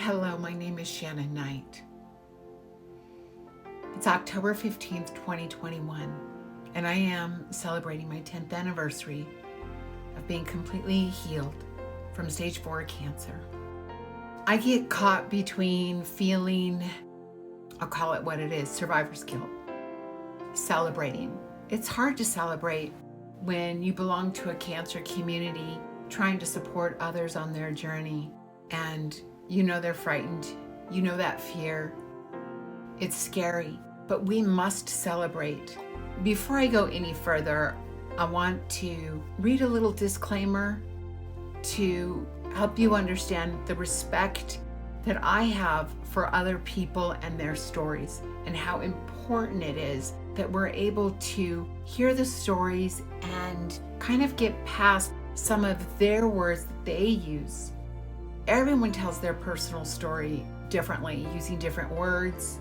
Hello, my name is Shannon Knight. It's October 15th, 2021, and I am celebrating my 10th anniversary of being completely healed from stage 4 cancer. I get caught between feeling, I'll call it what it is, survivor's guilt, celebrating. It's hard to celebrate when you belong to a cancer community trying to support others on their journey, and you know they're frightened, you know that fear. It's scary, but we must celebrate. Before I go any further, I want to read a little disclaimer to help you understand the respect that I have for other people and their stories, and how important it is that we're able to hear the stories and kind of get past some of their words that they use. Everyone tells their personal story differently, using different words,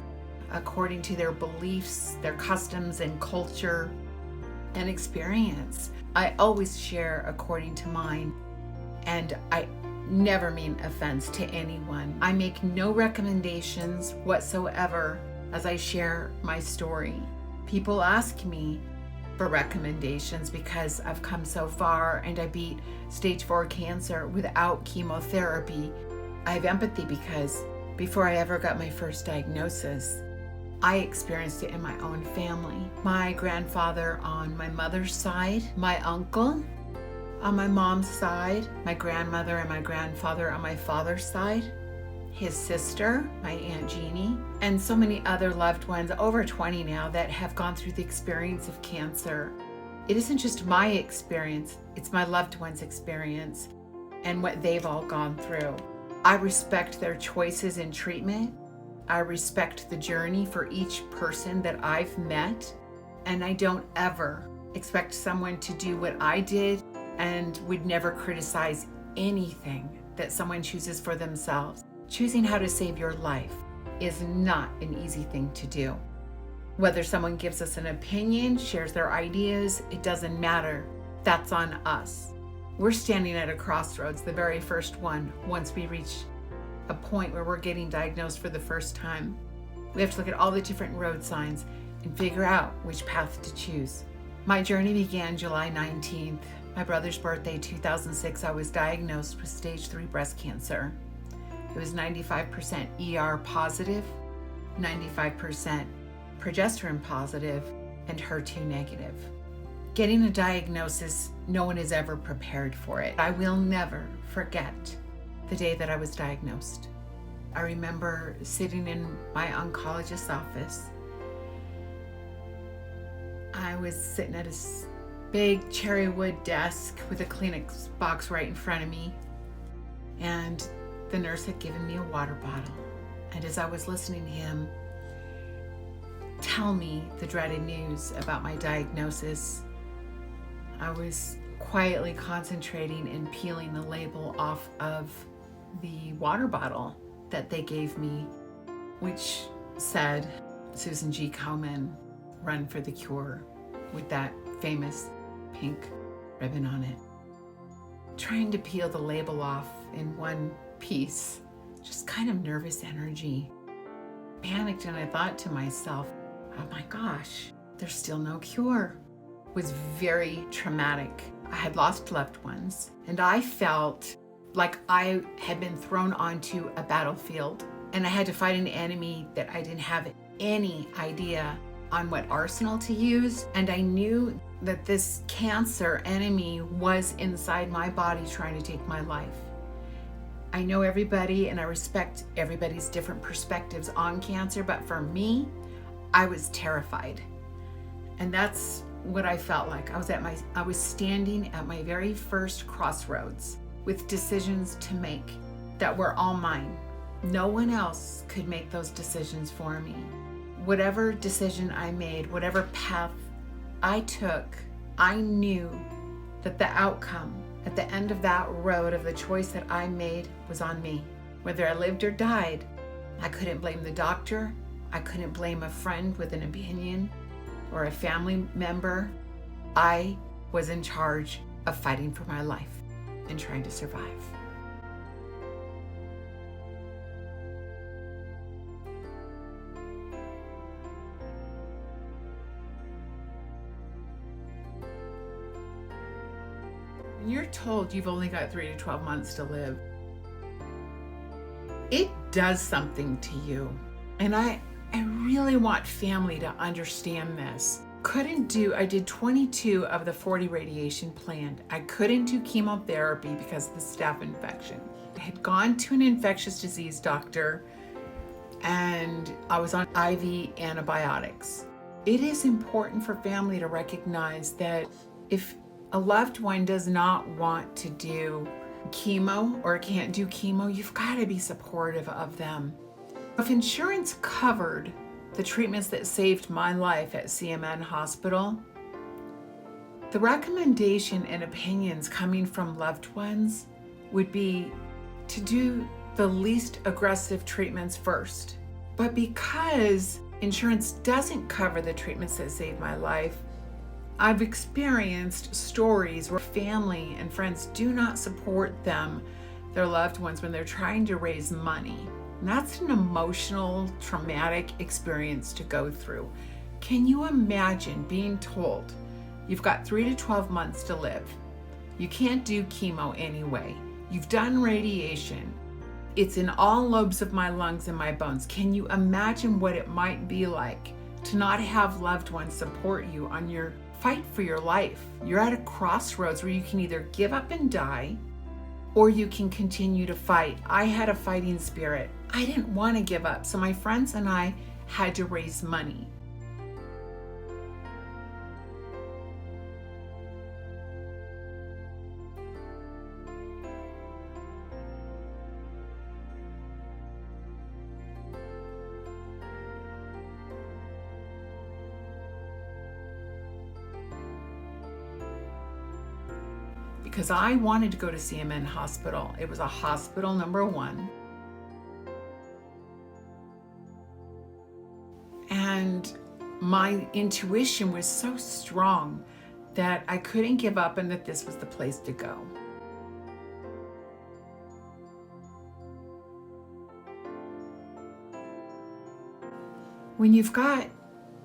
according to their beliefs, their customs and culture and experience. I always share according to mine, and I never mean offense to anyone. I make no recommendations whatsoever as I share my story. People ask me for recommendations because I've come so far and I beat stage 4 cancer without chemotherapy. I have empathy because before I ever got my first diagnosis, I experienced it in my own family. My grandfather on my mother's side, my uncle on my mom's side, my grandmother and my grandfather on my father's side, his sister, my Aunt Jeannie, and so many other loved ones, over 20 now, that have gone through the experience of cancer. It isn't just my experience, it's my loved ones' experience and what they've all gone through. I respect their choices in treatment. I respect the journey for each person that I've met, and I don't ever expect someone to do what I did, and would never criticize anything that someone chooses for themselves. Choosing how to save your life is not an easy thing to do. Whether someone gives us an opinion, shares their ideas, it doesn't matter. That's on us. We're standing at a crossroads, the very first one, once we reach a point where we're getting diagnosed for the first time. We have to look at all the different road signs and figure out which path to choose. My journey began July 19th, my brother's birthday, 2006. I was diagnosed with stage 3 breast cancer. It was 95% ER positive, 95% progesterone positive, and HER2 negative. Getting a diagnosis, no one is ever prepared for it. I will never forget the day that I was diagnosed. I remember sitting in my oncologist's office. I was sitting at a big cherry wood desk with a Kleenex box right in front of me, and the nurse had given me a water bottle. And as I was listening to him tell me the dreaded news about my diagnosis, I was quietly concentrating and peeling the label off of the water bottle that they gave me, which said, Susan G. Komen, Run for the Cure, with that famous pink ribbon on it. Trying to peel the label off in one piece, just kind of nervous energy. Panicked, and I thought to myself, oh my gosh, there's still no cure. It was very traumatic. I had lost loved ones, and I felt like I had been thrown onto a battlefield, and I had to fight an enemy that I didn't have any idea on what arsenal to use. And I knew that this cancer enemy was inside my body trying to take my life. I know everybody and I respect everybody's different perspectives on cancer, but for me, I was terrified. And that's what I felt like. I was standing at my very first crossroads with decisions to make that were all mine. No one else could make those decisions for me. Whatever decision I made, whatever path I took, I knew that the outcome at the end of that road of the choice that I made was on me. Whether I lived or died, I couldn't blame the doctor. I couldn't blame a friend with an opinion or a family member. I was in charge of fighting for my life and trying to survive. When you're told you've only got 3 to 12 months to live, it does something to you. And I really want family to understand this. I did 22 of the 40 radiation planned. I couldn't do chemotherapy because of the staph infection. I had gone to an infectious disease doctor and I was on IV antibiotics. It is important for family to recognize that if a loved one does not want to do chemo or can't do chemo, you've got to be supportive of them. If insurance covered the treatments that saved my life at CMN Hospital, the recommendation and opinions coming from loved ones would be to do the least aggressive treatments first. But because insurance doesn't cover the treatments that saved my life, I've experienced stories where family and friends do not support their loved ones when they're trying to raise money. And that's an emotional, traumatic experience to go through. Can you imagine being told you've got 3 to 12 months to live? You can't do chemo anyway. You've done radiation. It's in all lobes of my lungs and my bones. Can you imagine what it might be like to not have loved ones support you on your fight for your life? You're at a crossroads where you can either give up and die or you can continue to fight. I had a fighting spirit. I didn't want to give up, so my friends and I had to raise money. Because I wanted to go to CMN Hospital. It was a hospital number 1. And my intuition was so strong that I couldn't give up and that this was the place to go. When you've got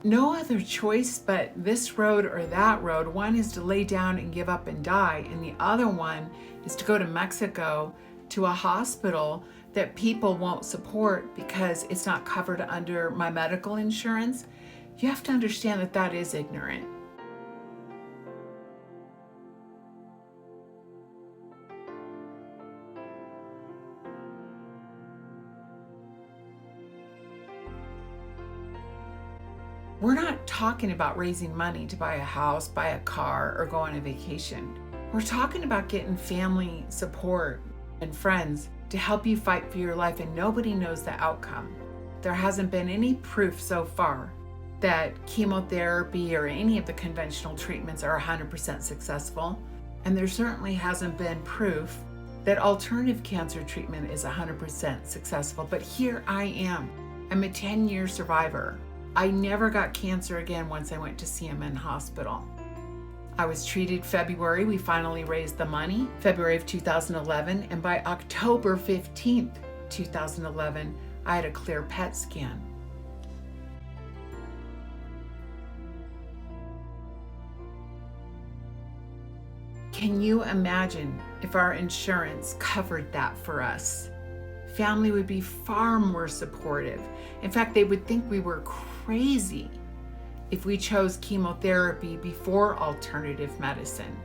no other choice but this road or that road, one is to lay down and give up and die, and the other one is to go to Mexico to a hospital that people won't support because it's not covered under my medical insurance. You have to understand that that is ignorant. We're not talking about raising money to buy a house, buy a car, or go on a vacation. We're talking about getting family support and friends to help you fight for your life, and nobody knows the outcome. There hasn't been any proof so far that chemotherapy or any of the conventional treatments are 100% successful, and there certainly hasn't been proof that alternative cancer treatment is 100% successful. But here I am. I'm a 10-year survivor. I never got cancer again once I went to CMN Hospital. I was treated February. We finally raised the money, February of 2011. And by October 15th, 2011, I had a clear PET scan. Can you imagine if our insurance covered that for us? Family would be far more supportive. In fact, they would think we were crazy if we chose chemotherapy before alternative medicine.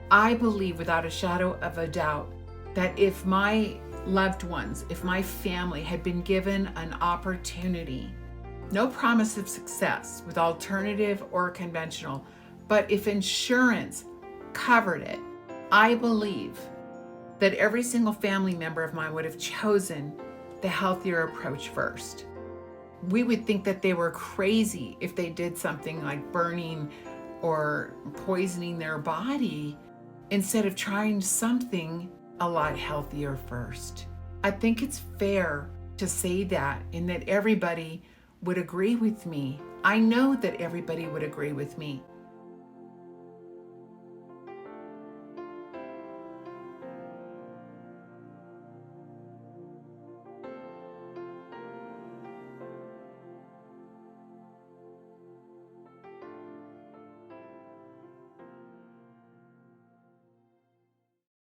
I believe without a shadow of a doubt that if my loved ones, if my family had been given an opportunity, no promise of success with alternative or conventional, but if insurance covered it, I believe that every single family member of mine would have chosen the healthier approach first. We would think that they were crazy if they did something like burning or poisoning their body instead of trying something a lot healthier first. I think it's fair to say that, and that everybody would agree with me. I know that everybody would agree with me.